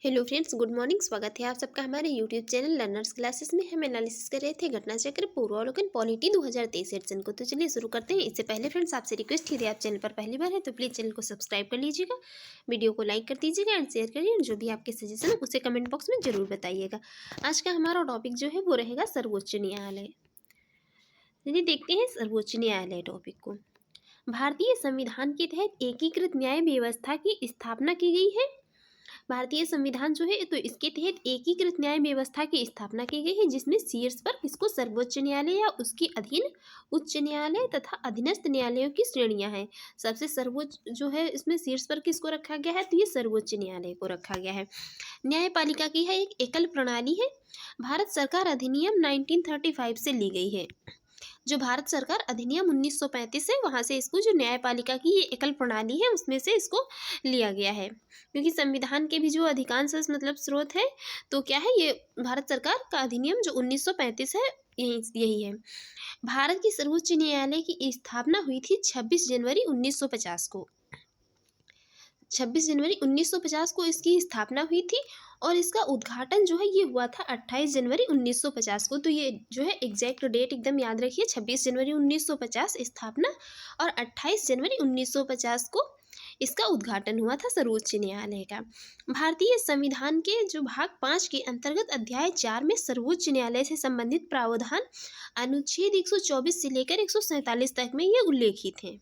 Hello friends, good morning. स्वागत है आप सबका हमारे यूट्यूब चैनल लर्नर्स क्लासेस में। हम एनालिसिस कर रहे थे घटना चक्र पूर्वावलोकन पॉलिटी 2023 एडिशन को। तो चलिए शुरू करते हैं। इससे पहले फ्रेंड्स आपसे रिक्वेस्ट है, यदि आप चैनल पर पहली बार है तो प्लीज़ चैनल को सब्सक्राइब कर लीजिएगा, वीडियो को लाइक कर दीजिएगा एंड शेयर करिए, और जो भी आपके सजेशन है उसे कमेंट बॉक्स में जरूर बताइएगा। आज का हमारा टॉपिक जो है वो रहेगा सर्वोच्च न्यायालय। चलिए देखते हैं सर्वोच्च न्यायालय टॉपिक को। भारतीय संविधान के तहत एकीकृत न्याय व्यवस्था की स्थापना की गई है। भारतीय संविधान जो है तो इसके तहत एकीकृत न्याय व्यवस्था की स्थापना की गई है, जिसमें शीर्ष पर इसको सर्वोच्च न्यायालय या उसके अधीन उच्च न्यायालय तथा अधीनस्थ न्यायालयों की श्रेणियां हैं। सबसे सर्वोच्च जो है इसमें शीर्ष पर किसको रखा गया है, तो ये सर्वोच्च न्यायालय को रखा गया है। न्यायपालिका की है एक एकल प्रणाली है। भारत सरकार अधिनियम 1935 से ली गई है। जो भारत सरकार अधिनियम 1935 है वहाँ से इसको जो न्यायपालिका की ये एकल प्रणाली है उसमें से इसको लिया गया है, क्योंकि संविधान के भी जो अधिकांश मतलब स्रोत है तो क्या है, ये भारत सरकार का अधिनियम जो 1935 है यही है। भारत की सर्वोच्च न्यायालय की स्थापना हुई थी 26 जनवरी 1950 को। 26 जनवरी 1950 को इसकी स्थापना हुई थी, और इसका उद्घाटन जो है ये हुआ था 28 जनवरी 1950 को। तो ये जो है एग्जैक्ट डेट एकदम याद रखिए, 26 जनवरी 1950 स्थापना और 28 जनवरी 1950 को इसका उद्घाटन हुआ था सर्वोच्च न्यायालय का। भारतीय संविधान के जो भाग 5 के अंतर्गत अध्याय 4 में सर्वोच्च न्यायालय से संबंधित प्रावधान अनुच्छेद 124 से लेकर 147 तक में ये उल्लेखित हैं।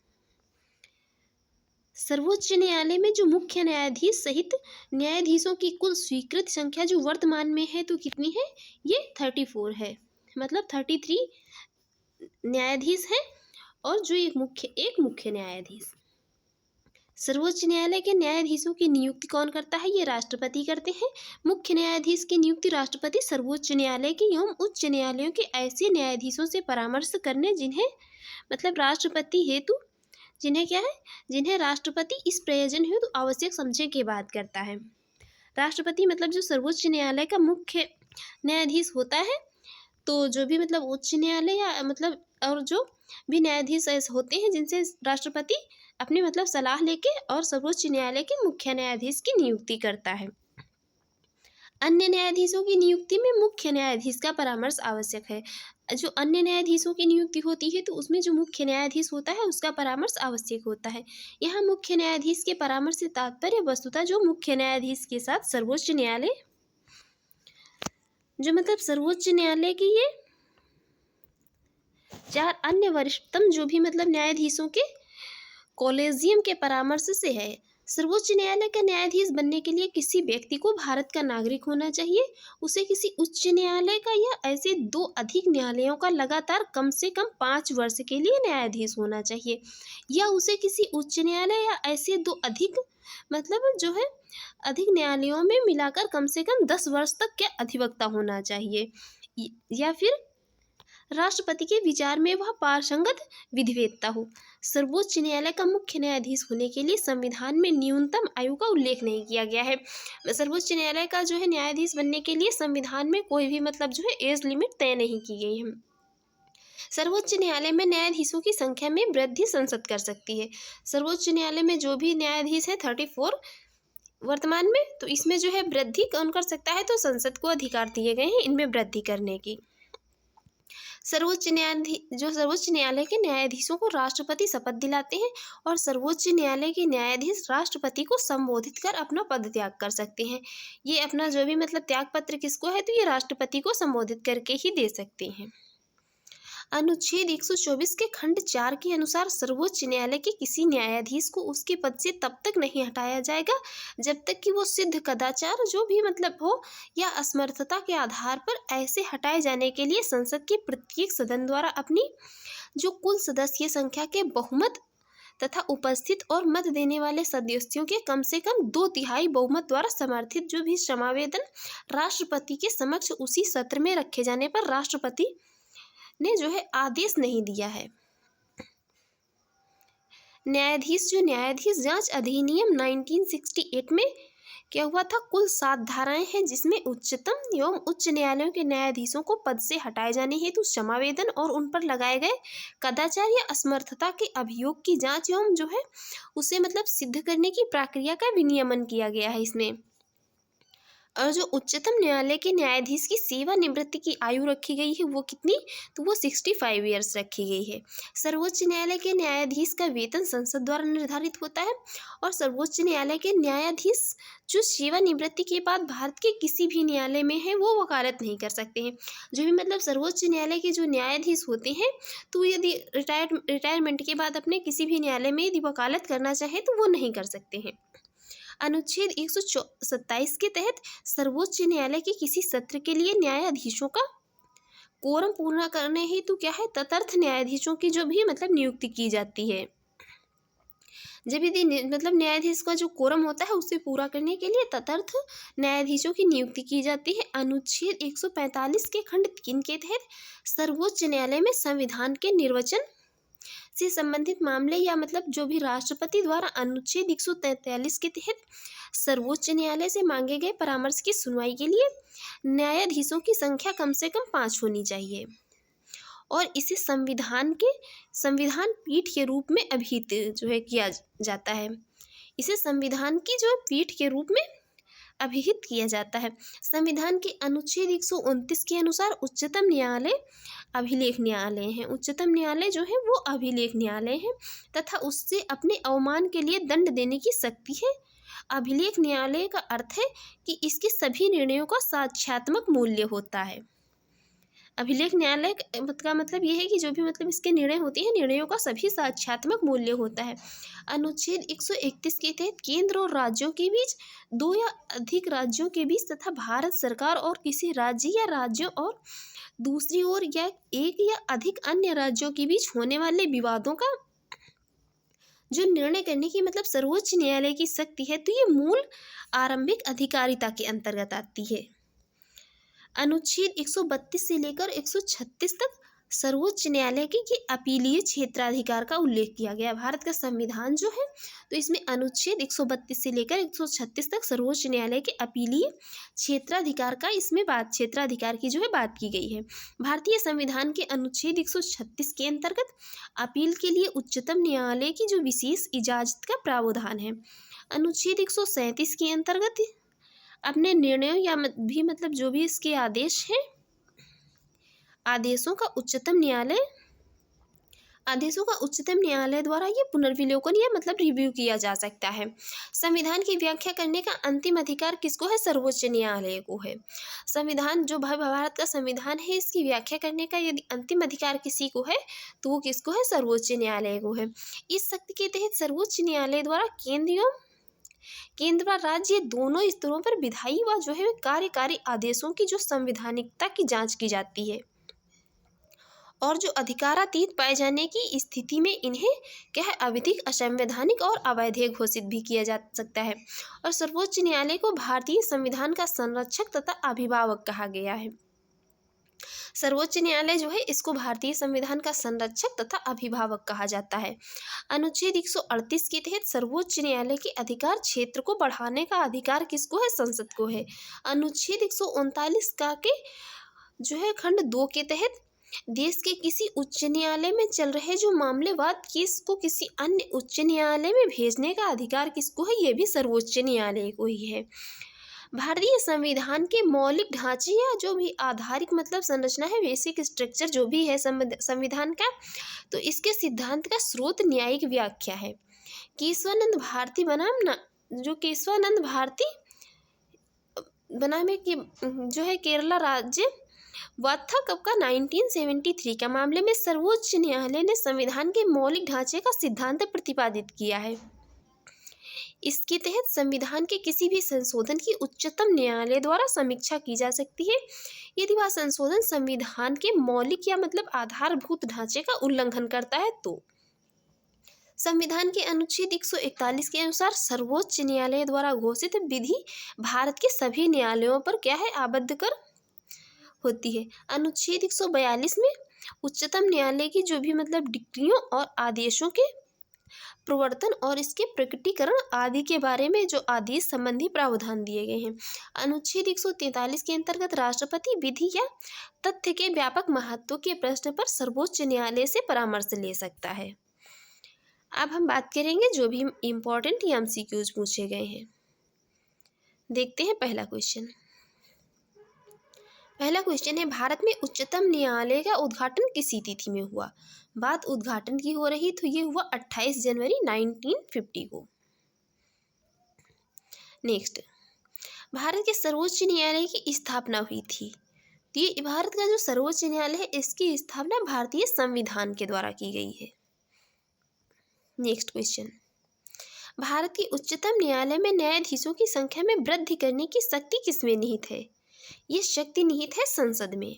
सर्वोच्च न्यायालय में जो मुख्य न्यायाधीश सहित न्यायाधीशों की कुल स्वीकृत संख्या जो वर्तमान में है तो कितनी है, ये 34 है। मतलब 33 न्यायाधीश है और जो एक मुख्य न्यायाधीश। सर्वोच्च न्यायालय के न्यायाधीशों की नियुक्ति कौन करता है, ये राष्ट्रपति करते हैं। मुख्य न्यायाधीश की नियुक्ति राष्ट्रपति सर्वोच्च न्यायालय के एवं उच्च न्यायालयों के ऐसे न्यायाधीशों से परामर्श करने जिन्हें मतलब राष्ट्रपति हेतु जिन्हें क्या है, जिन्हें राष्ट्रपति इस प्रयोजन हेतु आवश्यक समझे के बाद करता है। राष्ट्रपति मतलब जो सर्वोच्च न्यायालय का मुख्य न्यायाधीश होता है, तो जो भी मतलब उच्च न्यायालय या मतलब और जो भी न्यायाधीश ऐसे होते हैं जिनसे राष्ट्रपति अपनी मतलब सलाह लेके और सर्वोच्च न्यायालय के मुख्य न्यायाधीश की नियुक्ति करता है। अन्य न्यायाधीशों की नियुक्ति में मुख्य न्यायाधीश का परामर्श आवश्यक है। जो अन्य न्यायाधीशों की नियुक्ति होती है तो उसमें जो मुख्य न्यायाधीश होता है उसका परामर्श आवश्यक होता है। यहाँ मुख्य न्यायाधीश के परामर्श से तात्पर्य वस्तुतः जो मुख्य न्यायाधीश के साथ सर्वोच्च न्यायालय जो मतलब सर्वोच्च न्यायालय की ये 4 अन्य वरिष्ठतम जो भी मतलब न्यायाधीशों के कॉलेजियम के परामर्श से है। सर्वोच्च न्यायालय का न्यायाधीश बनने के लिए किसी व्यक्ति को भारत का नागरिक होना चाहिए, उसे किसी उच्च न्यायालय का या ऐसे 2 अधिक न्यायालयों का लगातार कम से कम 5 वर्ष के लिए न्यायाधीश होना चाहिए, या उसे किसी उच्च न्यायालय या ऐसे 2 अधिक मतलब जो है अधिक न्यायालयों में मिलाकर कम से कम 10 वर्ष तक के अधिवक्ता होना चाहिए, या फिर राष्ट्रपति के विचार में वह पारंगत विधिवेत्ता हो। सर्वोच्च न्यायालय का मुख्य न्यायाधीश होने के लिए संविधान में न्यूनतम आयु का उल्लेख नहीं किया गया है। सर्वोच्च न्यायालय का जो है न्यायाधीश बनने के लिए संविधान में कोई भी मतलब जो है एज लिमिट तय नहीं की गई है। सर्वोच्च न्यायालय में न्यायाधीशों की संख्या में वृद्धि संसद कर सकती है। सर्वोच्च न्यायालय में जो भी न्यायाधीश है 34 वर्तमान में, तो इसमें जो है वृद्धि कौन कर सकता है, तो संसद को अधिकार दिए गए हैं इनमें वृद्धि करने की। सर्वोच्च न्यायालय के न्यायाधीशों को राष्ट्रपति शपथ दिलाते हैं, और सर्वोच्च न्यायालय के न्यायाधीश राष्ट्रपति को संबोधित कर अपना पद त्याग कर सकते हैं। ये अपना जो भी मतलब त्याग पत्र किसको है, तो ये राष्ट्रपति को संबोधित करके ही दे सकते हैं। अनुच्छेद 124 के खंड 4 के अनुसार सर्वोच्च न्यायालय के किसी न्यायाधीश को उसके पद से तब तक नहीं हटाया जाएगा जब तक कि वो सिद्ध कदाचार जो भी मतलब हो या असमर्थता के आधार पर ऐसे हटाए जाने के लिए संसद के प्रत्येक सदन द्वारा अपनी जो कुल सदस्य संख्या के बहुमत तथा उपस्थित और मत देने वाले सदस्यों के कम से कम 2/3 बहुमत द्वारा समर्थित जो भी समावेदन राष्ट्रपति के समक्ष उसी सत्र में रखे जाने पर राष्ट्रपति ने जो है आदेश नहीं दिया है। न्यायाधीश जांच अधिनियम 1968 में क्या हुआ था, कुल 7 धाराएं हैं जिसमें उच्चतम एवं उच्च न्यायालयों के न्यायाधीशों को पद से हटाए जाने हेतु समावेदन और उन पर लगाए गए कदाचार या असमर्थता के अभियोग की जांच एवं जो है उसे मतलब सिद्ध करने की प्रक्रिया का विनियमन किया गया है। इसमें और जो उच्चतम न्यायालय के न्यायाधीश की सेवानिवृत्ति की आयु रखी गई है वो कितनी, तो वो 65 ईयर्स रखी गई है। सर्वोच्च न्यायालय के न्यायाधीश का वेतन संसद द्वारा निर्धारित होता है और सर्वोच्च न्यायालय के न्यायाधीश जो सेवानिवृत्ति के बाद भारत के किसी भी न्यायालय में है वो वकालत नहीं कर सकते हैं। जो भी मतलब सर्वोच्च न्यायालय के जो न्यायाधीश होते हैं तो यदि रिटायरमेंट के बाद अपने किसी भी न्यायालय में यदि वकालत करना चाहे तो वो नहीं कर सकते हैं। अनुच्छेद 127 के तहत सर्वोच्च न्यायालय के किसी सत्र के लिए न्यायाधीशों का कोरम पूर्ण करने हेतु क्या है, तदर्थ न्यायाधीशों की जो भी मतलब नियुक्ति की जाती है। जब यदि मतलब न्यायाधीश का जो कोरम होता है उसे पूरा करने के लिए तदर्थ न्यायाधीशों की नियुक्ति की जाती है। अनुच्छेद 145 के खंड 3 के तहत सर्वोच्च न्यायालय में संविधान के निर्वचन से संबंधित मामले या मतलब जो भी राष्ट्रपति द्वारा अनुच्छेद 143 के तहत सर्वोच्च न्यायालय से मांगे गए परामर्श की सुनवाई के लिए न्यायाधीशों की संख्या कम से कम 5 होनी चाहिए और इसे संविधान पीठ के रूप में अभिहित जो है किया जाता है। इसे संविधान की जो पीठ के रूप में अभिहित किया जाता है। संविधान के अनुच्छेद 129 के अनुसार उच्चतम न्यायालय अभिलेख न्यायालय है। उच्चतम न्यायालय जो है वो अभिलेख न्यायालय है तथा उससे अपने अवमान के लिए दंड देने की शक्ति है। अभिलेख न्यायालय का अर्थ है कि इसके सभी निर्णयों का साक्ष्यात्मक मूल्य होता है। अभिलेख न्यायालय का मतलब यह है कि जो भी मतलब इसके निर्णय होते हैं निर्णयों का सभी साक्ष्यात्मक मूल्य होता है। अनुच्छेद 131 के तहत केंद्र और राज्यों के बीच, 2 या अधिक राज्यों के बीच तथा भारत सरकार और किसी राज्य या राज्यों और दूसरी ओर या एक या अधिक अन्य राज्यों के बीच होने वाले विवादों का जो निर्णय करने की मतलब सर्वोच्च न्यायालय की शक्ति है, तो ये मूल आरंभिक अधिकारिता के अंतर्गत आती है। अनुच्छेद 132 से लेकर 136 तक सर्वोच्च न्यायालय के ये अपीलीय क्षेत्राधिकार का उल्लेख किया गया। भारत का संविधान जो है तो इसमें अनुच्छेद 132 से लेकर 136 तक सर्वोच्च न्यायालय के अपीलीय क्षेत्राधिकार का इसमें क्षेत्राधिकार की जो है बात की गई है। भारतीय संविधान के अनुच्छेद 136 के अंतर्गत अपील के लिए उच्चतम न्यायालय की जो विशेष इजाजत का प्रावधान है। अनुच्छेद 137 के अंतर्गत अपने निर्णयों या भी मतलब जो भी इसके आदेश हैं आदेशों का उच्चतम न्यायालय द्वारा ये पुनर्विलोकन या मतलब रिव्यू किया जा सकता है। संविधान की व्याख्या करने का अंतिम अधिकार किसको है, सर्वोच्च न्यायालय को है। संविधान जो भारत का संविधान है इसकी व्याख्या करने का यदि अंतिम अधिकार किसी को है तो वो किसको है, सर्वोच्च न्यायालय को है। इस शक्ति के तहत सर्वोच्च न्यायालय द्वारा केंद्र व राज्य दोनों स्तरों पर विधायी व जो है कार्यकारी आदेशों की जो संवैधानिकता की जांच की जाती है और जो अधिकारातीत पाए जाने की स्थिति में इन्हें क्या है, अविधिक, असंवैधानिक और अवैध घोषित भी किया जा सकता है। और सर्वोच्च न्यायालय को भारतीय संविधान का संरक्षक तथा अभिभावक कहा गया है। सर्वोच्च न्यायालय जो है इसको भारतीय संविधान का संरक्षक तथा अभिभावक कहा जाता है। अनुच्छेद 138 के तहत सर्वोच्च न्यायालय के अधिकार क्षेत्र को बढ़ाने का अधिकार किसको है, संसद को है। अनुच्छेद 139 का के जो है खंड 2 के तहत देश के किसी उच्च न्यायालय में चल रहे जो मामलेवाद केस को किसी अन्य उच्च न्यायालय में भेजने का अधिकार किसको है, ये भी सर्वोच्च न्यायालय को ही है। भारतीय संविधान के मौलिक ढांचे या जो भी आधारिक मतलब संरचना है, बेसिक स्ट्रक्चर जो भी है संविधान का, तो इसके सिद्धांत का स्रोत न्यायिक व्याख्या है। केशवानंद भारती बनाम जो है केरला राज्य वाथा कब का 1973 का मामले में सर्वोच्च न्यायालय ने संविधान के मौलिक ढांचे का सिद्धांत प्रतिपादित किया है। इसके तहत संविधान के किसी भी संशोधन की उच्चतम न्यायालय द्वारा समीक्षा की जा सकती है यदि वह संशोधन संविधान के मौलिक या मतलब आधारभूत ढांचे का उल्लंघन करता है तो। संविधान के अनुच्छेद 141 के अनुसार सर्वोच्च न्यायालय द्वारा घोषित विधि भारत के सभी न्यायालयों पर क्या है, आबद्ध कर होती है। अनुच्छेद 142 में उच्चतम न्यायालय की जो भी मतलब डिक्रियों और आदेशों के प्रवर्तन और इसके प्रकटीकरण आदि के बारे में जो आदेश संबंधी प्रावधान दिए गए हैं। अनुच्छेद 143 के अंतर्गत राष्ट्रपति विधि या तथ्य के व्यापक महत्व के प्रश्न पर सर्वोच्च न्यायालय से परामर्श ले सकता है। अब हम बात करेंगे जो भी इम्पोर्टेंट एमसीक्यूज पूछे गए हैं। देखते हैं पहला क्वेश्चन। पहला क्वेश्चन है, भारत में उच्चतम न्यायालय का उद्घाटन किस तिथि में हुआ? बात उद्घाटन की हो रही तो ये हुआ 28 जनवरी 1950 को। नेक्स्ट, भारत के सर्वोच्च न्यायालय की स्थापना हुई थी। तो ये भारत का जो सर्वोच्च न्यायालय है इसकी स्थापना भारतीय संविधान के द्वारा की गई है। नेक्स्ट क्वेश्चन, भारत के उच्चतम न्यायालय में न्यायाधीशों की संख्या में वृद्धि करने की शक्ति किसमें निहित है? ये शक्ति निहित है संसद में।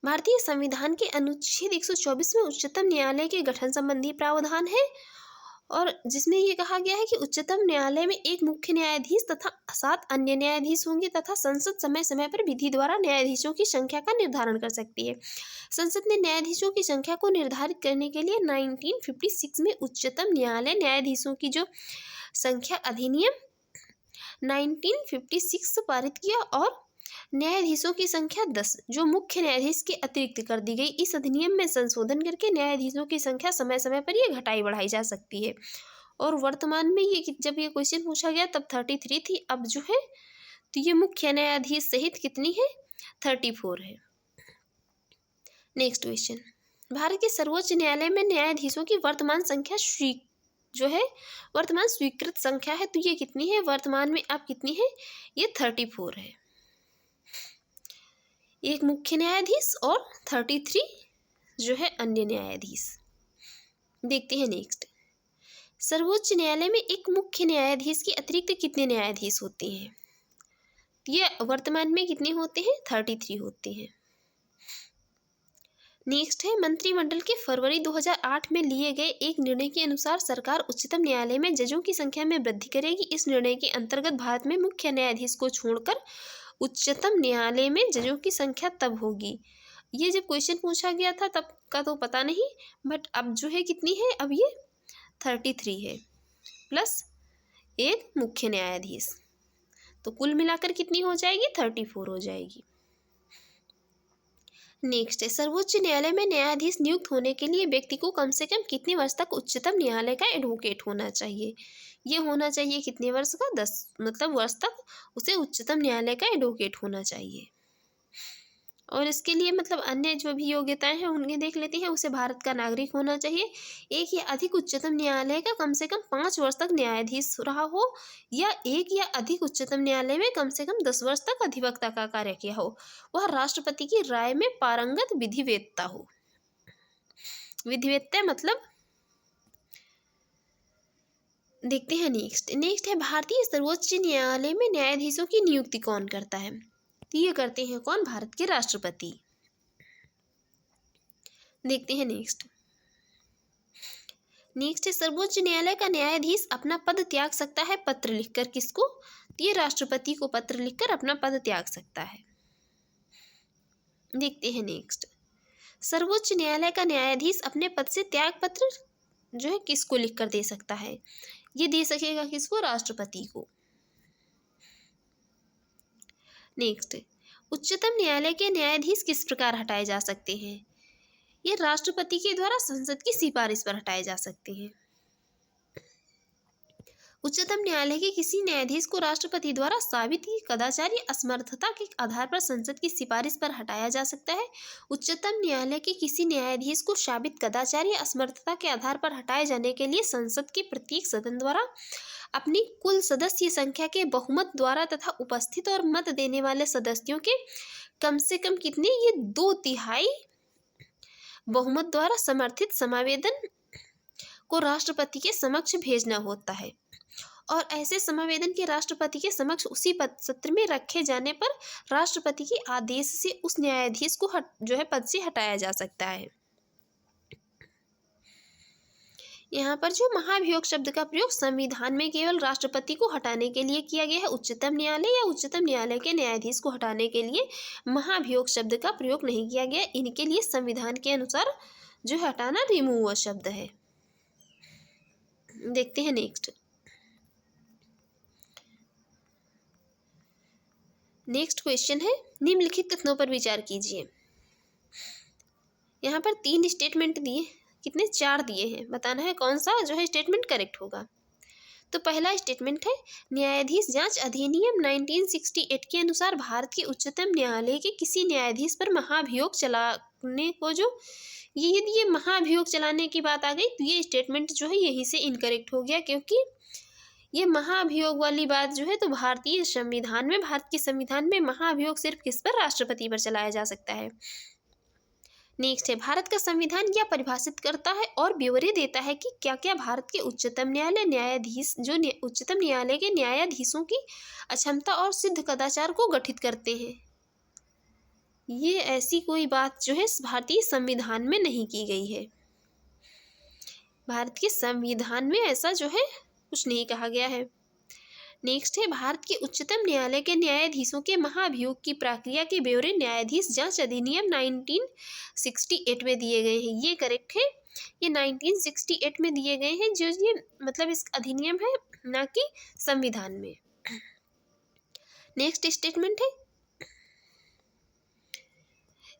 भारतीय संविधान के अनुच्छेद 124 में उच्चतम न्यायालय के गठन संबंधी प्रावधान है और जिसमें ये कहा गया है कि उच्चतम न्यायालय में एक मुख्य न्यायाधीश तथा 7 अन्य न्यायाधीश होंगे तथा संसद समय समय पर विधि द्वारा न्यायाधीशों की संख्या का निर्धारण कर सकती है। संसद ने न्यायाधीशों की संख्या को निर्धारित करने के लिए 1956 में उच्चतम न्यायालय न्यायाधीशों की जो संख्या अधिनियम 1956 पारित किया और न्यायाधीशों की संख्या 10 जो मुख्य न्यायाधीश के अतिरिक्त कर दी गई। इस अधिनियम में संशोधन करके न्यायाधीशों की संख्या समय समय पर ये घटाई बढ़ाई जा सकती है और वर्तमान में ये जब ये क्वेश्चन पूछा गया तब 33 थी, अब जो है तो ये मुख्य न्यायाधीश सहित कितनी है? 34 है। नेक्स्ट क्वेश्चन, भारत के सर्वोच्च न्यायालय में न्यायाधीशों की वर्तमान संख्या वर्तमान स्वीकृत संख्या है तो ये कितनी है? वर्तमान में अब कितनी है? ये 34 है। एक मुख्य न्यायाधीश और 33 जो है अन्य न्यायाधीश। देखते हैं नेक्स्ट, सर्वोच्च न्यायालय में एक मुख्य न्यायाधीश के अतिरिक्त कितने न्यायाधीश होते हैं? ये वर्तमान में कितने होते हैं? 33 होते हैं। नेक्स्ट है, मंत्रिमंडल के फरवरी 2008 में लिए गए एक निर्णय के अनुसार सरकार उच्चतम न्यायालय में जजों की संख्या में वृद्धि करेगी। इस निर्णय के अंतर्गत भारत में मुख्य न्यायाधीश को छोड़कर उच्चतम न्यायालय में जजों की संख्या तब होगी। ये जब क्वेश्चन पूछा गया था तब का तो पता नहीं, बट अब जो है कितनी है? अब ये 33 है प्लस एक मुख्य न्यायाधीश, तो कुल मिलाकर कितनी हो जाएगी? 34 हो जाएगी। नेक्स्ट है, सर्वोच्च न्यायालय में न्यायाधीश नियुक्त होने के लिए व्यक्ति को कम से कम कितने वर्ष तक उच्चतम न्यायालय का एडवोकेट होना चाहिए? ये होना चाहिए कितने वर्ष का? 10 वर्ष तक उसे उच्चतम न्यायालय का एडवोकेट होना चाहिए। और इसके लिए अन्य जो भी योग्यताएं हैं उनके देख लेते हैं। उसे भारत का नागरिक होना चाहिए, एक या अधिक उच्चतम न्यायालय का कम से कम 5 वर्ष तक न्यायाधीश रहा हो या एक या अधिक उच्चतम न्यायालय में कम से कम 10 वर्ष तक अधिवक्ता का कार्य किया हो, वह राष्ट्रपति की राय में पारंगत विधिवेत्ता हो। विधिवेत्ता देखते हैं नेक्स्ट है, भारतीय सर्वोच्च न्यायालय में न्यायाधीशों की नियुक्ति कौन करता है? तो ये करते हैं कौन? भारत के राष्ट्रपति। देखते हैं नेक्स्ट है, सर्वोच्च न्यायालय का न्यायाधीश अपना पद त्याग सकता है पत्र लिखकर। किसको? तो ये राष्ट्रपति को पत्र लिखकर अपना पद त्याग सकता है। देखते हैं नेक्स्ट, सर्वोच्च न्यायालय का न्यायाधीश अपने पद से त्याग पत्र जो है किसको लिखकर दे सकता है? ये दे सकेगा किसको? राष्ट्रपति को। नेक्स्ट, उच्चतम न्यायालय के न्यायाधीश किस प्रकार हटाए जा सकते हैं? ये राष्ट्रपति के द्वारा संसद की सिफारिश पर हटाए जा सकते हैं। उच्चतम न्यायालय के किसी न्यायाधीश को राष्ट्रपति द्वारा साबित की कदाचार या असमर्थता के आधार पर संसद की सिफारिश पर हटाया जा सकता है। उच्चतम न्यायालय के किसी न्यायाधीश को साबित कदाचार या असमर्थता के आधार पर हटाए जाने के लिए संसद के प्रत्येक सदन द्वारा अपनी कुल सदस्य संख्या के बहुमत द्वारा तथा उपस्थित और मत देने वाले सदस्यों के कम से कम कितने? ये 2/3 बहुमत द्वारा समर्थित समावेदन को राष्ट्रपति के समक्ष भेजना होता है और ऐसे समावेदन के राष्ट्रपति के समक्ष उसी सत्र में रखे जाने पर राष्ट्रपति के आदेश से उस न्यायाधीश को पद से हटाया जा सकता है। यहाँ पर जो महाभियोग शब्द का प्रयोग संविधान में केवल राष्ट्रपति को हटाने के लिए किया गया है। उच्चतम न्यायालय या उच्चतम न्यायालय के न्यायाधीश को हटाने के लिए महाभियोग शब्द का प्रयोग नहीं किया गया। इनके लिए संविधान के अनुसार जो हटाना रिमूव शब्द है। देखते हैं नेक्स्ट क्वेश्चन है, निम्नलिखित कथनों पर विचार कीजिए। यहाँ पर 3 स्टेटमेंट दिए, कितने? 4 दिए हैं। बताना है कौन सा जो है स्टेटमेंट करेक्ट होगा। तो पहला स्टेटमेंट है, न्यायाधीश जांच अधिनियम 1968 के अनुसार भारत के उच्चतम न्यायालय के किसी न्यायाधीश पर महाभियोग चलाने को जो यदि ये महाभियोग चलाने की बात आ गई तो ये स्टेटमेंट जो है यहीं से इनकरेक्ट हो गया, क्योंकि ये महाभियोग वाली बात जो है तो भारत के संविधान में महाभियोग सिर्फ किस पर, राष्ट्रपति पर चलाया जा सकता है। नेक्स्ट है, भारत का संविधान यह परिभाषित करता है और ब्यौरे देता है कि क्या क्या भारत के उच्चतम न्यायालय के न्यायाधीशों की अक्षमता और सिद्ध कदाचार को गठित करते हैं। ये ऐसी कोई बात जो है भारतीय संविधान में नहीं की गई है। भारत के संविधान में ऐसा जो है कुछ नहीं कहा गया है। नेक्स्ट है, भारत के उच्चतम न्यायालय के न्यायाधीशों के महाभियोग की प्रक्रिया के ब्यौरे न्यायाधीश जांच अधिनियम 1968 में दिए गए हैं। ये करेक्ट है, ये 1968 में दिए गए हैं, जो ये मतलब इस अधिनियम है, ना कि संविधान में। नेक्स्ट स्टेटमेंट है,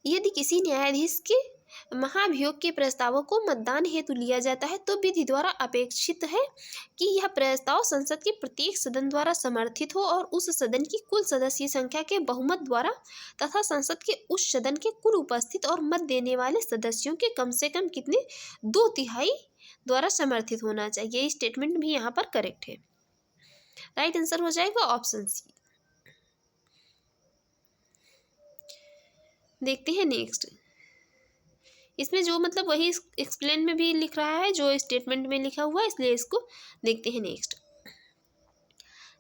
यदि किसी न्यायाधीश के महाभियोग के प्रस्तावों को मतदान हेतु लिया जाता है तो विधि द्वारा अपेक्षित है कि यह प्रस्ताव संसद के प्रत्येक सदन द्वारा समर्थित हो और उस सदन की कुल सदस्य संख्या के बहुमत द्वारा तथा संसद के उस सदन के कुल उपस्थित और मत देने वाले सदस्यों के कम से कम कितने 2/3 द्वारा समर्थित होना चाहिए। ये स्टेटमेंट भी यहाँ पर करेक्ट है। राइट आंसर हो जाएगा ऑप्शन सी। देखते हैं नेक्स्ट, इसमें जो मतलब वही एक्सप्लेन में भी लिख रहा है जो स्टेटमेंट में लिखा हुआ है, इसलिए इसको देखते हैं नेक्स्ट।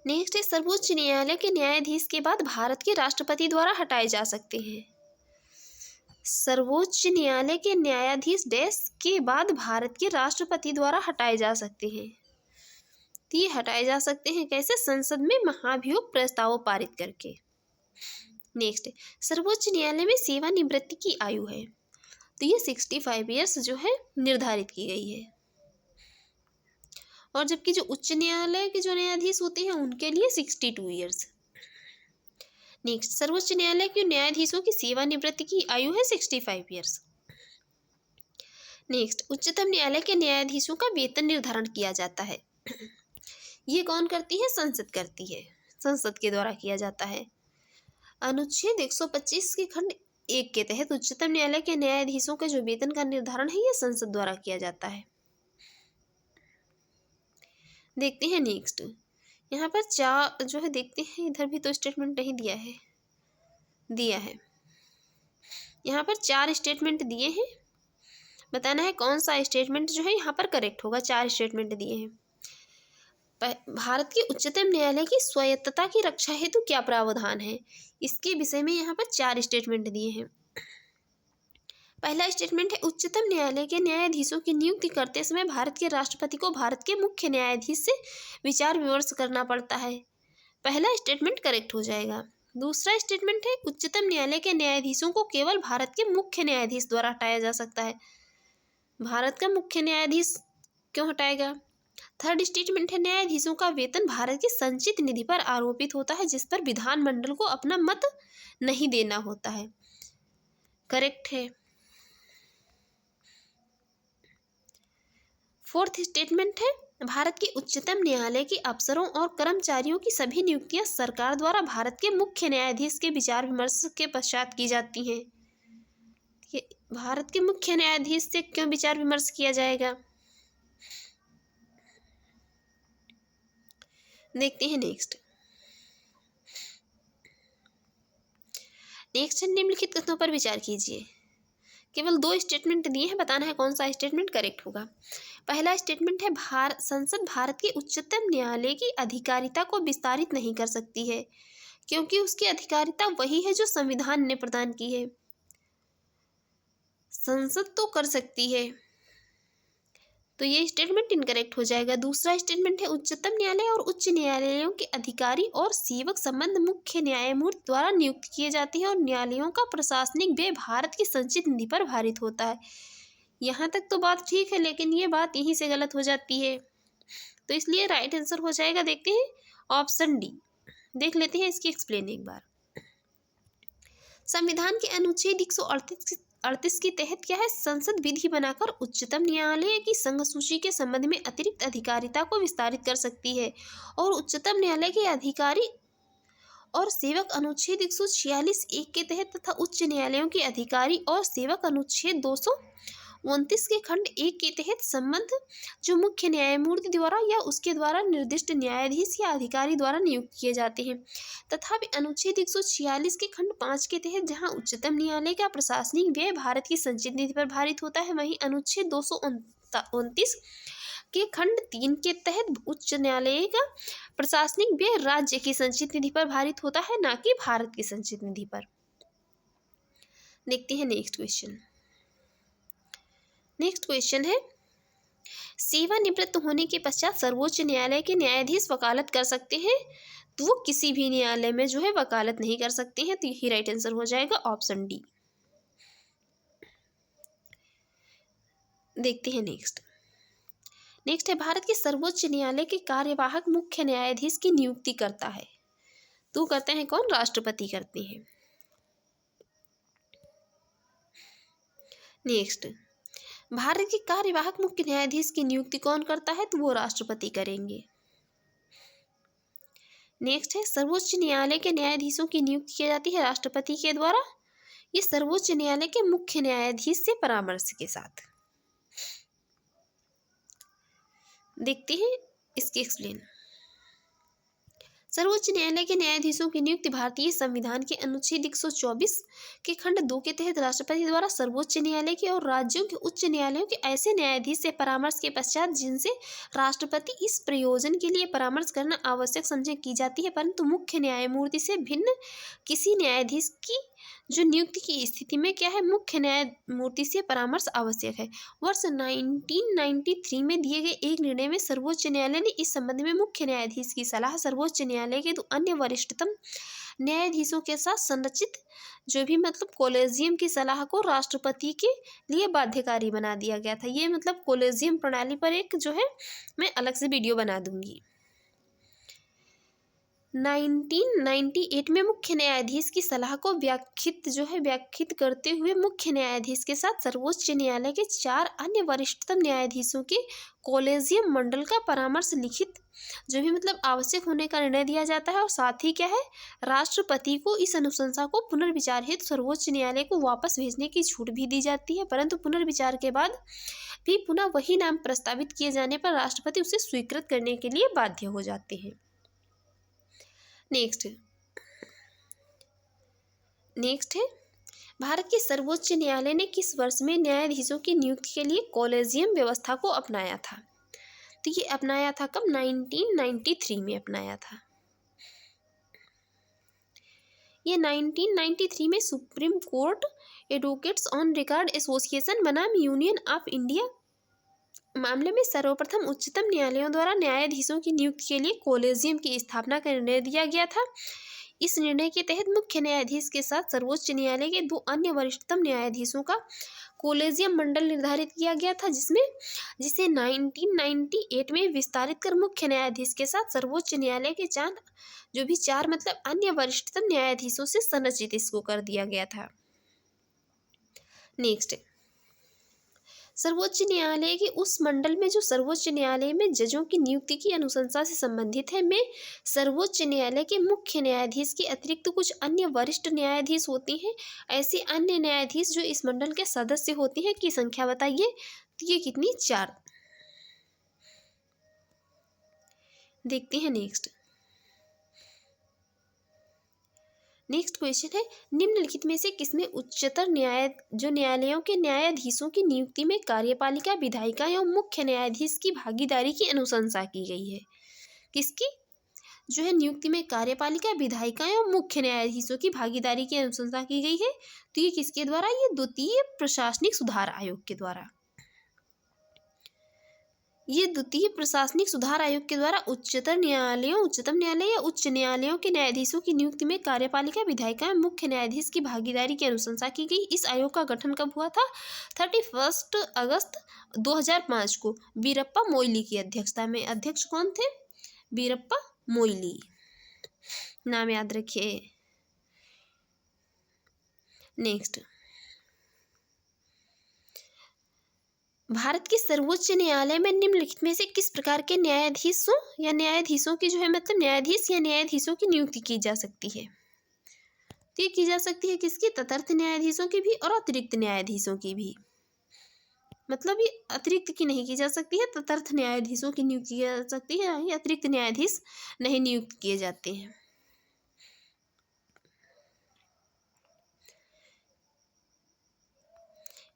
नेक्स्ट है, सर्वोच्च न्यायालय के न्यायाधीश के बाद भारत के राष्ट्रपति द्वारा हटाए जा सकते हैं। सर्वोच्च न्यायालय के न्यायाधीश डैश के बाद भारत के राष्ट्रपति द्वारा हटाए जा सकते हैं। तो ये हटाए जा सकते हैं कैसे, संसद में महाभियोग प्रस्ताव पारित करके। नेक्स्ट है, सर्वोच्च न्यायालय में सेवानिवृत्ति की आयु है, तो ये 65 ईयर्स जो है निर्धारित की गई है, और जबकि जो उच्च न्यायालय के जो न्यायाधीश होते हैं उनके लिए 62 ईयर्स। नेक्स्ट, सर्वोच्च न्यायालय के न्यायाधीशों की सेवानिवृत्ति की आयु है 65 ईयर्स। नेक्स्ट, उच्चतम न्यायालय के न्यायाधीशों का वेतन निर्धारण किया जाता है। ये कौन करती है, संसद करती है, संसद के द्वारा किया जाता है। अनुच्छेद 125 के खंड 1 के तहत उच्चतम न्यायालय के न्यायाधीशों के जो वेतन का निर्धारण है ये संसद द्वारा किया जाता है। देखते हैं नेक्स्ट, यहाँ पर चार जो है देखते हैं, इधर भी तो स्टेटमेंट नहीं दिया है। यहाँ पर 4 स्टेटमेंट दिए हैं, बताना है कौन सा स्टेटमेंट जो है यहाँ पर करेक्ट होगा। 4 स्टेटमेंट दिए हैं। भारत के उच्चतम न्यायालय की स्वायत्तता की रक्षा हेतु क्या प्रावधान है, इसके विषय में यहाँ पर 4 स्टेटमेंट दिए हैं। पहला स्टेटमेंट है, उच्चतम न्यायालय के न्यायाधीशों की नियुक्ति करते समय भारत के राष्ट्रपति को भारत के मुख्य न्यायाधीश से विचार विमर्श करना पड़ता है। पहला स्टेटमेंट करेक्ट हो जाएगा। दूसरा स्टेटमेंट है, उच्चतम न्यायालय के न्यायाधीशों को केवल भारत के मुख्य न्यायाधीश द्वारा हटाया जा सकता है। भारत का मुख्य न्यायाधीश क्यों हटाएगा। थर्ड स्टेटमेंट है, न्यायाधीशों का वेतन भारत की संचित निधि पर आरोपित होता है जिस पर विधानमंडल को अपना मत नहीं देना होता है। करेक्ट है। फोर्थ स्टेटमेंट है, भारत के उच्चतम न्यायालय के अफसरों और कर्मचारियों की सभी नियुक्तियां सरकार द्वारा भारत के मुख्य न्यायाधीश के विचार विमर्श के पश्चात की जाती हैं। भारत के मुख्य न्यायाधीश से क्यों विचार विमर्श किया जाएगा। देखते हैं नेक्स्ट। निम्नलिखित कथनों पर विचार कीजिए। केवल 2 स्टेटमेंट दिए हैं, बताना है कौन सा स्टेटमेंट करेक्ट होगा। पहला स्टेटमेंट है, संसद भारत के उच्चतम न्यायालय की अधिकारिता को विस्तारित नहीं कर सकती है क्योंकि उसकी अधिकारिता वही है जो संविधान ने प्रदान की है। संसद तो कर सकती है, तो ये स्टेटमेंट इनकरेक्ट हो जाएगा। दूसरा स्टेटमेंट है, उच्चतम न्यायालय और उच्च न्यायालयों के अधिकारी और सेवक संबंध मुख्य न्यायमूर्ति द्वारा नियुक्त किए जाते हैं और न्यायालयों का प्रशासनिक व्यय भारत की संचित निधि पर भारित होता है। यहाँ तक तो बात ठीक है, लेकिन ये बात यहीं से गलत हो जाती है, तो इसलिए राइट आंसर हो जाएगा। देखते हैं ऑप्शन डी। देख लेते हैं इसकी एक्सप्लेन एक बार। संविधान के अनुच्छेद 38 के तहत क्या है, संसद विधि बनाकर उच्चतम न्यायालय की संघ सूची के संबंध में अतिरिक्त अधिकारिता को विस्तारित कर सकती है। और उच्चतम न्यायालय के अधिकारी और सेवक अनुच्छेद 146 एक के तहत तथा उच्च न्यायालयों के अधिकारी और सेवक अनुच्छेद 229 के खंड एक के तहत संबंध जो मुख्य न्यायमूर्ति द्वारा या उसके द्वारा निर्दिष्ट न्यायाधीश या अधिकारी द्वारा नियुक्त किए जाते हैं। तथापि अनुच्छेद 146 के खंड 5 के तहत जहां उच्चतम न्यायालय का प्रशासनिक व्यय भारत की संचित निधि पर भारित होता है, वहीं अनुच्छेद 229 के खंड 3 के तहत उच्च न्यायालय का प्रशासनिक व्यय राज्य की संचित निधि पर भारित होता है, ना कि भारत की संचित निधि पर। देखते हैं नेक्स्ट क्वेश्चन। नेक्स्ट क्वेश्चन है, सेवानिवृत्त होने के पश्चात सर्वोच्च न्यायालय के न्यायाधीश वकालत कर सकते हैं, तो वो किसी भी न्यायालय में जो है वकालत नहीं कर सकते हैं। तो यही राइट आंसर हो जाएगा ऑप्शन डी। देखते हैं नेक्स्ट है, भारत के सर्वोच्च न्यायालय के कार्यवाहक मुख्य न्यायाधीश की नियुक्ति करता है, तो करते हैं कौन, राष्ट्रपति करते हैं। नेक्स्ट, भारत के कार्यवाहक मुख्य न्यायाधीश की नियुक्ति कौन करता है, तो वो राष्ट्रपति करेंगे। नेक्स्ट है, सर्वोच्च न्यायालय के न्यायाधीशों की नियुक्ति की जाती है राष्ट्रपति के द्वारा। ये सर्वोच्च न्यायालय के मुख्य न्यायाधीश से परामर्श के साथ। देखते हैं इसके एक्सप्लेन। सर्वोच्च न्यायालय के न्यायाधीशों की नियुक्ति भारतीय संविधान के अनुच्छेद 124 के खंड 2 के तहत राष्ट्रपति द्वारा सर्वोच्च न्यायालय के और राज्यों के उच्च न्यायालयों के ऐसे न्यायाधीश से परामर्श के पश्चात जिनसे राष्ट्रपति इस प्रयोजन के लिए परामर्श करना आवश्यक समझे की जाती है, परंतु मुख्य न्यायमूर्ति से भिन्न किसी न्यायाधीश की जो नियुक्ति की स्थिति में क्या है, मुख्य न्यायमूर्ति से परामर्श आवश्यक है। वर्ष 1993 में दिए गए एक निर्णय में सर्वोच्च न्यायालय ने इस संबंध में मुख्य न्यायाधीश की सलाह सर्वोच्च न्यायालय के 2 अन्य वरिष्ठतम न्यायाधीशों के साथ संरचित जो भी मतलब कोलेजियम की सलाह को राष्ट्रपति के लिए बाध्यकारी बना दिया गया था। ये मतलब कोलेजियम प्रणाली पर एक जो है मैं अलग से वीडियो बना दूंगी। 1998 में मुख्य न्यायाधीश की सलाह को व्याख्यात करते हुए मुख्य न्यायाधीश के साथ सर्वोच्च न्यायालय के 4 अन्य वरिष्ठतम न्यायाधीशों के कोलेजियम मंडल का परामर्श लिखित जो भी मतलब आवश्यक होने का निर्णय दिया जाता है। और साथ ही क्या है, राष्ट्रपति को इस अनुशंसा को पुनर्विचार हेतु सर्वोच्च न्यायालय को वापस भेजने की छूट भी दी जाती है, परंतु पुनर्विचार के बाद भी पुनः वही नाम प्रस्तावित किए जाने पर राष्ट्रपति उसे स्वीकृत करने के लिए बाध्य हो जाते हैं। नेक्स्ट है, भारत के सर्वोच्च न्यायालय ने किस वर्ष में न्यायाधीशों की नियुक्ति के लिए कोलेजियम व्यवस्था को अपनाया था, तो ये अपनाया था कब, 1993 में अपनाया था। ये 1993 में supreme court advocates on record association बनाम यूनियन ऑफ इंडिया मामले में सर्वप्रथम उच्चतम न्यायालयों द्वारा न्यायाधीशों की नियुक्ति के लिए कोलेजियम की स्थापना का निर्णय दिया गया था। इस निर्णय के तहत मुख्य न्यायाधीश के साथ सर्वोच्च न्यायालय के 2 अन्य वरिष्ठतम न्यायाधीशों का कोलेजियम मंडल निर्धारित किया गया था, जिसे 1998 में विस्तारित कर मुख्य न्यायाधीश के साथ सर्वोच्च न्यायालय के 4 मतलब अन्य वरिष्ठतम न्यायाधीशों से संरचित इसको कर दिया गया था। नेक्स्ट, सर्वोच्च न्यायालय के उस मंडल में जो सर्वोच्च न्यायालय में जजों की नियुक्ति की अनुशंसा से संबंधित है, में सर्वोच्च न्यायालय के मुख्य न्यायाधीश के अतिरिक्त कुछ अन्य वरिष्ठ न्यायाधीश होते हैं। ऐसे अन्य न्यायाधीश जो इस मंडल के सदस्य होते हैं की संख्या बताइए, तो ये कितनी, 4। देखते हैं नेक्स्ट क्वेश्चन है, निम्नलिखित में से किसमें उच्चतर न्यायालयों के न्यायाधीशों की नियुक्ति में कार्यपालिका, विधायिका एवं मुख्य न्यायाधीश की भागीदारी की अनुशंसा की गई है। किसकी जो है नियुक्ति में कार्यपालिका, विधायिका एवं मुख्य न्यायाधीशों की भागीदारी की अनुशंसा की गई है, तो ये किसके द्वारा, ये द्वितीय प्रशासनिक सुधार आयोग के द्वारा। ये द्वितीय प्रशासनिक सुधार आयोग के द्वारा उच्चतम न्यायालय या उच्च न्यायालयों के न्यायाधीशों की नियुक्ति में कार्यपालिका, विधायिका, मुख्य न्यायाधीश की भागीदारी की अनुशंसा की गई। इस आयोग का गठन कब हुआ था, 31 अगस्त 2005 को वीरप्पा मोइली की अध्यक्षता में। अध्यक्ष कौन थे, वीरप्पा मोइली, नाम याद रखिए। नेक्स्ट, भारत के सर्वोच्च न्यायालय में निम्नलिखित में से किस प्रकार के न्यायाधीशों या न्यायाधीशों की जो है मतलब न्यायाधीश या न्यायाधीशों की नियुक्ति की जा सकती है? तो ये की जा सकती है किसकी? तटस्थ न्यायाधीशों की भी और अतिरिक्त न्यायाधीशों की भी। मतलब ये अतिरिक्त की नहीं की जा सकती है, तटस्थ न्यायाधीशों की नियुक्ति की जा सकती है, ये अतिरिक्त न्यायाधीश नहीं नियुक्त किए जाते हैं।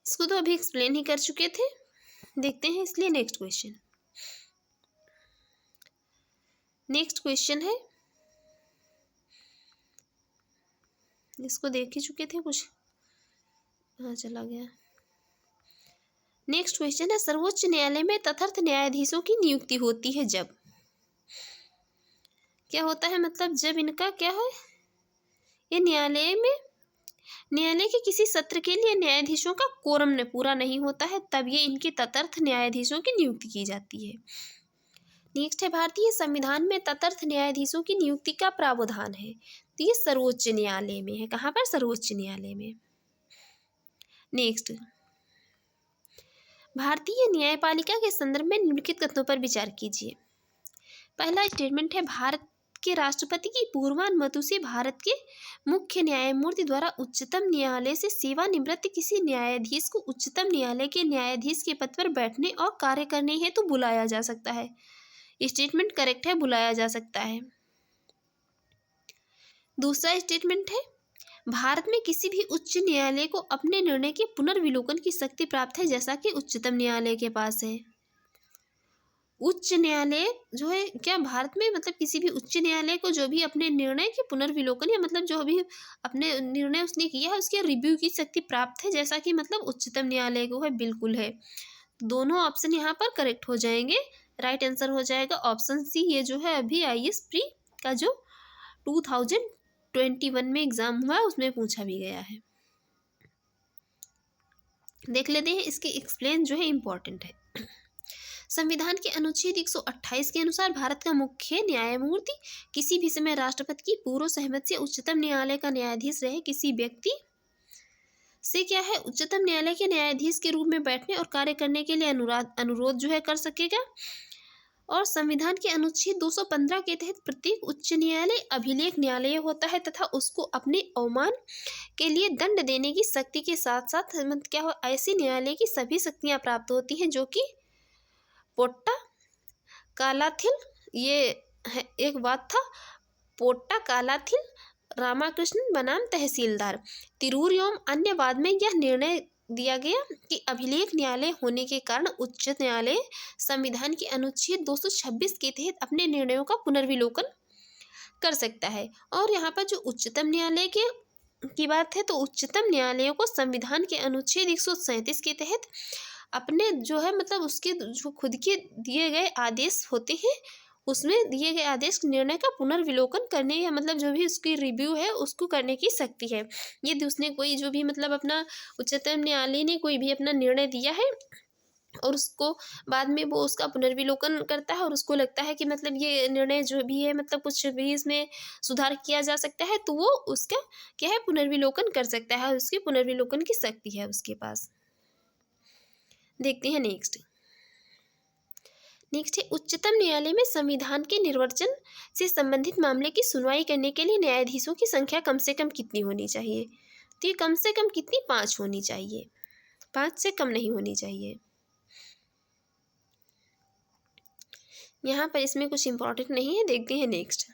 इसको तो अभी एक्सप्लेन ही कर चुके थे, देखते हैं इसलिए नेक्स्ट क्वेश्चन। नेक्स्ट क्वेश्चन है, इसको देख ही चुके थे कुछ, हाँ चला गया। नेक्स्ट क्वेश्चन है, सर्वोच्च न्यायालय में तटस्थ न्यायाधीशों की नियुक्ति होती है जब क्या होता है? मतलब जब इनका क्या है, ये न्यायालय के किसी सत्र के लिए न्यायाधीशों का कोरम ने पूरा नहीं होता है, तब ये इनके तटस्थ न्यायाधीशों की नियुक्ति की जाती है। नेक्स्ट है, भारतीय संविधान में तटस्थ न्यायाधीशों की नियुक्ति का प्रावधान है, तो ये सर्वोच्च न्यायालय में है। कहाँ पर? सर्वोच्च न्यायालय में। नेक्स्ट, भारतीय न्यायपालिका के संदर्भ में निम्नलिखित कथनों पर विचार कीजिए। पहला स्टेटमेंट है, भारत के राष्ट्रपति की पूर्वानुमति से भारत के मुख्य न्यायमूर्ति द्वारा उच्चतम न्यायालय से सेवानिवृत्त किसी न्यायाधीश को उच्चतम न्यायालय के न्यायाधीश के पद पर बैठने और कार्य करने हेतु बुलाया जा सकता है। स्टेटमेंट करेक्ट है, बुलाया जा सकता है। दूसरा स्टेटमेंट है, भारत में किसी भी उच्च न्यायालय को अपने निर्णय के पुनर्विलोकन की शक्ति प्राप्त है, जैसा कि उच्चतम न्यायालय के पास है। उच्च न्यायालय जो है क्या भारत में मतलब किसी भी उच्च न्यायालय को जो भी अपने निर्णय के पुनर्विलोकन या मतलब जो भी अपने निर्णय उसने किया है उसके रिव्यू की शक्ति प्राप्त है, जैसा कि मतलब उच्चतम न्यायालय को है, बिल्कुल है। दोनों ऑप्शन यहाँ पर करेक्ट हो जाएंगे। राइट आंसर हो जाएगा ऑप्शन सी। ये जो है अभी IAS प्री का जो 2021 में एग्जाम हुआ है उसमें पूछा भी गया है। देख लेते हैं, इसके एक्सप्लेन जो है इम्पोर्टेंट है। संविधान के अनुच्छेद 128 के अनुसार भारत का मुख्य न्यायमूर्ति किसी भी समय राष्ट्रपति की पूर्व सहमति से उच्चतम न्यायालय का न्यायाधीश रहे किसी व्यक्ति से क्या है उच्चतम न्यायालय के न्यायाधीश के रूप में बैठने और कार्य करने के लिए अनुरोध जो है कर सकेगा। और संविधान के अनुच्छेद 215 के तहत प्रत्येक उच्च न्यायालय अभिलेख न्यायालय होता है तथा उसको अपने अवमान के लिए दंड देने की शक्ति के साथ साथ क्या हो ऐसे न्यायालय की सभी शक्तियां प्राप्त होती हैं, जो कि पोट्टा कालाथिल, ये है एक बात था, पोट्टा कालाथिल रामाकृष्णन बनाम तहसीलदार तिरूर एवं अन्य बाद में यह निर्णय दिया गया कि अभिलेख न्यायालय होने के कारण उच्च न्यायालय संविधान के अनुच्छेद 226 के तहत अपने निर्णयों का पुनर्विलोकन कर सकता है। और यहाँ पर जो उच्चतम न्यायालय की बात है, तो उच्चतम न्यायालय को संविधान के अनुच्छेद 137 के तहत अपने जो है मतलब उसके जो खुद के दिए गए आदेश होते हैं उसमें दिए गए आदेश निर्णय का पुनर्विलोकन करने या मतलब जो भी उसकी रिव्यू है उसको करने की शक्ति है। यदि उसने कोई जो भी मतलब अपना उच्चतम न्यायालय ने कोई भी अपना निर्णय दिया है और उसको बाद में वो उसका पुनर्विलोकन करता है और उसको लगता है कि मतलब ये निर्णय जो भी है मतलब कुछ भी इसमें सुधार किया जा सकता है, तो वो उसका क्या है पुनर्विलोकन कर सकता है, उसके पुनर्विलोकन की शक्ति है उसके पास। देखते हैं नेक्स्ट है, उच्चतम न्यायालय में संविधान के निर्वचन से संबंधित मामले की सुनवाई करने के लिए न्यायाधीशों की संख्या कम से कम कितनी होनी चाहिए? तो ये कम से कम कितनी? 5 होनी चाहिए, 5 से कम नहीं होनी चाहिए। यहाँ पर इसमें कुछ इंपॉर्टेंट नहीं है, देखते हैं नेक्स्ट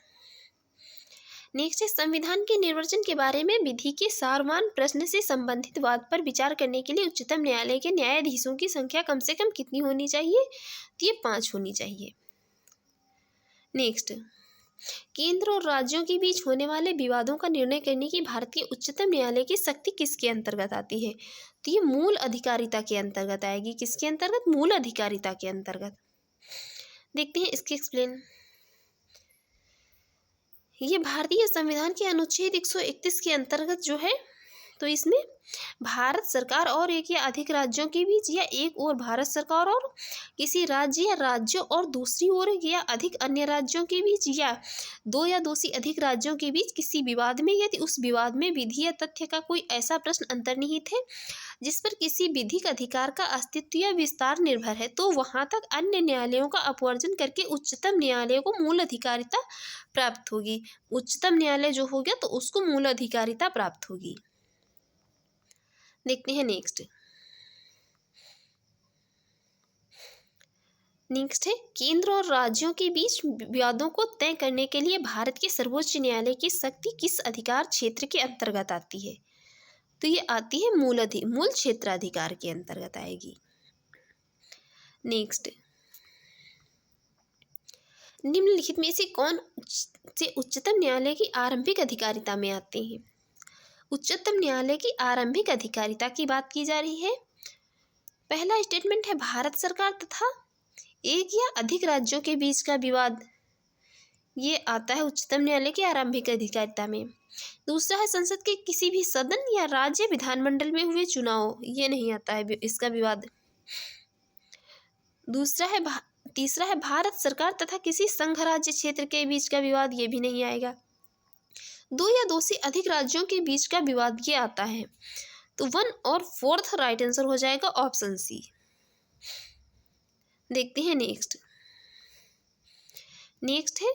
है, संविधान के निर्वचन के बारे में विधि के सारवान प्रश्न से संबंधित वाद पर विचार करने के लिए उच्चतम न्यायालय के न्यायाधीशों की संख्या कम से कम कितनी होनी चाहिए? तो ये 5 होनी चाहिए। नेक्स्ट, केंद्र और राज्यों के बीच होने वाले विवादों का निर्णय करने की भारतीय उच्चतम न्यायालय की शक्ति किसके अंतर्गत आती है? तो ये मूल अधिकारिता के अंतर्गत आएगी। किसके अंतर्गत? मूल अधिकारिता के अंतर्गत। देखते हैं इसके एक्सप्लेन। ये भारतीय संविधान के अनुच्छेद 131 के अंतर्गत जो है तो इसमें भारत सरकार और एक या अधिक राज्यों के बीच, या एक और भारत सरकार और किसी राज्य या राज्यों और दूसरी ओर या अधिक अन्य राज्यों के बीच, या दो या दो से अधिक राज्यों के बीच किसी विवाद में, यदि उस विवाद में विधि या तथ्य का कोई ऐसा प्रश्न अंतर्निहित है जिस पर किसी विधिक अधिकार का अस्तित्व या विस्तार निर्भर है, तो वहां तक अन्य न्यायालयों का अपवर्जन करके उच्चतम न्यायालय को मूल अधिकारिता प्राप्त होगी। उच्चतम न्यायालय जो हो गया तो उसको मूल अधिकारिता प्राप्त होगी। देखते हैं नेक्स्ट है केंद्र और राज्यों के बीच विवादों को तय करने के लिए भारत के सर्वोच्च न्यायालय की शक्ति किस अधिकार क्षेत्र के अंतर्गत आती है? तो ये आती है मूल क्षेत्राधिकार के अंतर्गत आएगी। नेक्स्ट, निम्नलिखित में से कौन से उच्चतम न्यायालय की आरंभिक अधिकारिता में आते हैं? उच्चतम न्यायालय की आरंभिक अधिकारिता की बात की जा रही है। पहला स्टेटमेंट है भारत सरकार तथा एक या अधिक राज्यों के बीच का विवाद, ये आता है उच्चतम न्यायालय की आरंभिक अधिकारिता में। दूसरा है संसद के किसी भी सदन या राज्य विधानमंडल में हुए चुनाव, ये नहीं आता है इसका विवाद। तीसरा है भारत सरकार तथा किसी संघ राज्य क्षेत्र के बीच का विवाद, ये भी नहीं आएगा। दो या दो से अधिक राज्यों के बीच का विवाद, ये आता है। तो 1 और 4th राइट आंसर हो जाएगा ऑप्शन सी। देखते हैं नेक्स्ट है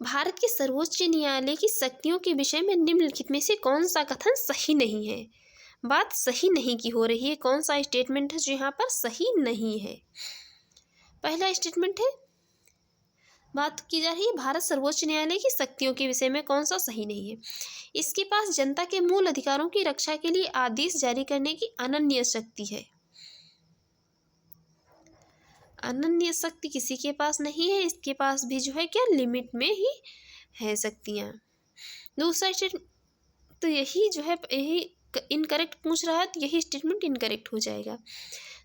भारत के सर्वोच्च न्यायालय की शक्तियों के विषय में निम्नलिखित में से कौन सा कथन सही नहीं है? बात सही नहीं की हो रही है। कौन सा स्टेटमेंट है जो यहाँ पर सही नहीं है? पहला स्टेटमेंट है, बात की जा रही है भारत सर्वोच्च न्यायालय की शक्तियों के विषय में कौन सा सही नहीं है? इसके पास जनता के मूल अधिकारों की रक्षा के लिए आदेश जारी करने की अनन्य शक्ति है। अनन्य शक्ति किसी के पास नहीं है। इसके पास भी जो है क्या, लिमिट में ही है शक्तियाँ। दूसरा स्टेटमेंट तो यही जो है, यही इनकरेक्ट पूछ रहा है, तो यही स्टेटमेंट इनकरेक्ट हो जाएगा।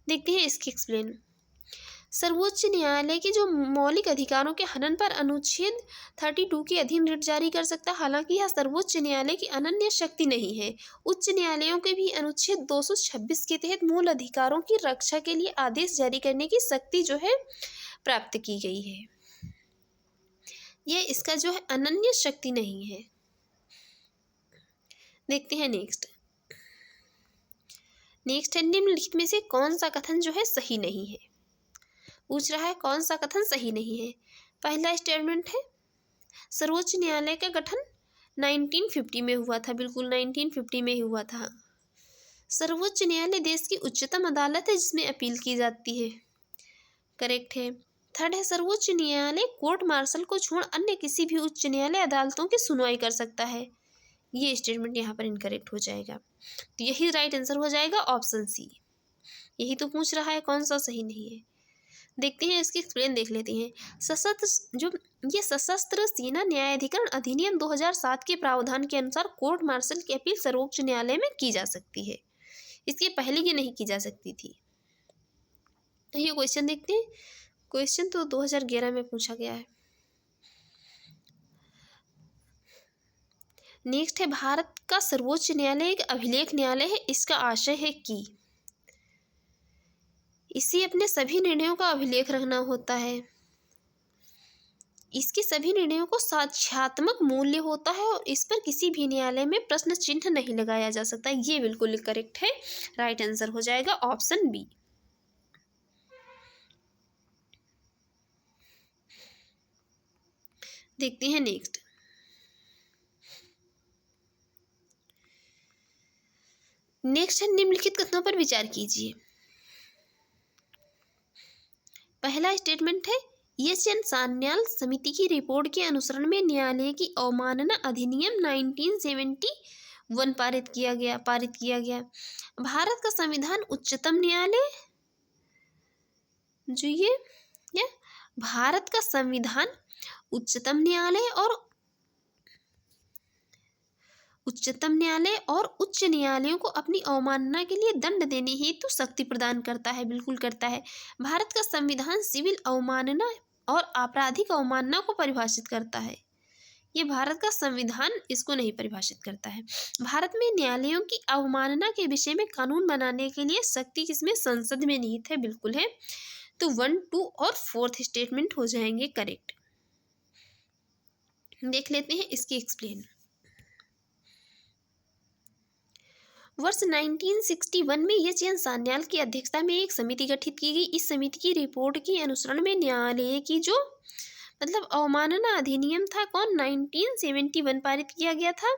देखते हैं इसकी एक्सप्लेन। सर्वोच्च न्यायालय के जो मौलिक अधिकारों के हनन पर अनुच्छेद 32 के अधीन रिट जारी कर सकता है। हालांकि यह सर्वोच्च न्यायालय की अनन्य शक्ति नहीं है। उच्च न्यायालयों के भी अनुच्छेद 226 के तहत मूल अधिकारों की रक्षा के लिए आदेश जारी करने की शक्ति जो है प्राप्त की गई है। यह इसका जो है अनन्य शक्ति नहीं है। देखते हैं नेक्स्ट है निम्नलिखित में से कौन सा कथन जो है सही नहीं है? पूछ रहा है कौन सा कथन सही नहीं है। पहला स्टेटमेंट है सर्वोच्च न्यायालय का गठन 1950 में हुआ था। बिल्कुल 1950 में ही हुआ था। सर्वोच्च न्यायालय देश की उच्चतम अदालत है जिसमें अपील की जाती है। करेक्ट है। थर्ड है सर्वोच्च न्यायालय कोर्ट मार्शल को छोड़ अन्य किसी भी उच्च न्यायालय अदालतों की सुनवाई कर सकता है। ये स्टेटमेंट यहाँ पर इनकरेक्ट हो जाएगा। तो यही राइट आंसर हो जाएगा ऑप्शन सी। यही तो पूछ रहा है कौन सा सही नहीं है। देखते हैं इसकी एक्सप्लेन देख लेते हैं। सशस्त्र सेना न्यायाधिकरण अधिनियम 2007 के प्रावधान के अनुसार कोर्ट मार्शल की अपील सर्वोच्च न्यायालय में की जा सकती है। इसके पहले ये नहीं की जा सकती थी। तो ये क्वेश्चन देखते हैं। क्वेश्चन तो 2011 में पूछा गया है। नेक्स्ट है भारत का सर्वोच्च न्यायालय एक अभिलेख न्यायालय है। इसका आशय है कि इसे अपने सभी निर्णयों का अभिलेख रखना होता है। इसके सभी निर्णयों को साक्ष्यात्मक मूल्य होता है और इस पर किसी भी न्यायालय में प्रश्न चिन्ह नहीं लगाया जा सकता। ये बिल्कुल करेक्ट है। राइट आंसर हो जाएगा ऑप्शन बी। देखते हैं नेक्स्ट है निम्नलिखित कथनों पर विचार कीजिए। पहला स्टेटमेंट है एस.एन. सान्याल समिति की रिपोर्ट के अनुसरण में न्यायालय की अवमानना अधिनियम 1971 पारित किया गया। भारत का संविधान उच्चतम न्यायालय भारत का संविधान उच्चतम न्यायालय और उच्च न्यायालयों को अपनी अवमानना के लिए दंड देने हेतु शक्ति प्रदान करता है। बिल्कुल करता है। भारत का संविधान सिविल अवमानना और आपराधिक अवमानना को परिभाषित करता है। ये भारत का संविधान इसको नहीं परिभाषित करता है। भारत में न्यायालयों की अवमानना के विषय में कानून बनाने के लिए शक्ति किसमें? संसद में निहित है, बिल्कुल है। तो 1, 2 और 4th स्टेटमेंट हो जाएंगे करेक्ट। देख लेते हैं इसकी एक्सप्लेन। वर्ष 1961 में एच.एन. सान्याल की अध्यक्षता में एक समिति गठित की गई। इस समिति की रिपोर्ट के अनुसरण में न्यायालय की जो अवमानना अधिनियम था कौन? 1971 पारित किया गया था।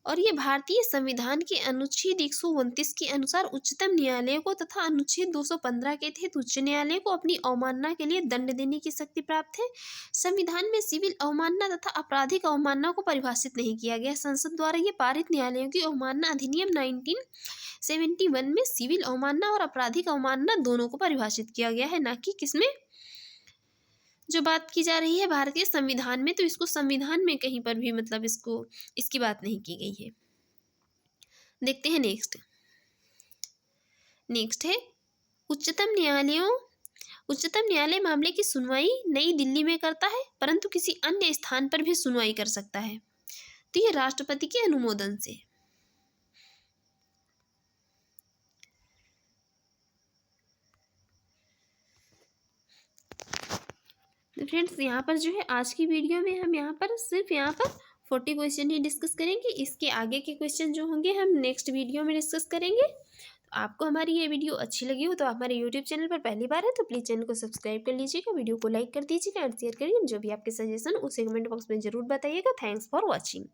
और ये भारतीय संविधान के अनुच्छेद 129 के अनुसार उच्चतम न्यायालय को तथा अनुच्छेद 215 के तहत उच्च न्यायालय को अपनी अवमानना के लिए दंड देने की शक्ति प्राप्त है। संविधान में सिविल अवमानना तथा आपराधिक अवमानना को परिभाषित नहीं किया गया। संसद द्वारा ये पारित न्यायालयों की अवमानना अधिनियम 1971 में सिविल अवमानना और आपराधिक अवमानना दोनों को परिभाषित किया गया है, ना कि किसमें? जो बात की जा रही है भारतीय संविधान में, तो इसको संविधान में कहीं पर भी इसकी बात नहीं की गई है। देखते हैं नेक्स्ट है उच्चतम न्यायालय मामले की सुनवाई नई दिल्ली में करता है, परंतु किसी अन्य स्थान पर भी सुनवाई कर सकता है। तो ये राष्ट्रपति के अनुमोदन से। तो फ्रेंड्स, यहाँ पर जो है आज की वीडियो में हम सिर्फ 40 क्वेश्चन ही डिस्कस करेंगे। इसके आगे के क्वेश्चन जो होंगे हम नेक्स्ट वीडियो में डिस्कस करेंगे। तो आपको हमारी ये वीडियो अच्छी लगी हो तो हमारे यूट्यूब चैनल पर पहली बार है तो प्लीज़ चैनल को सब्सक्राइब कर लीजिएगा, वीडियो को लाइक कर दीजिएगा और शेयर करिए। जो भी आपके सजेशन उसे कमेंट बॉक्स में ज़रूर बताइएगा। Thanks for watching.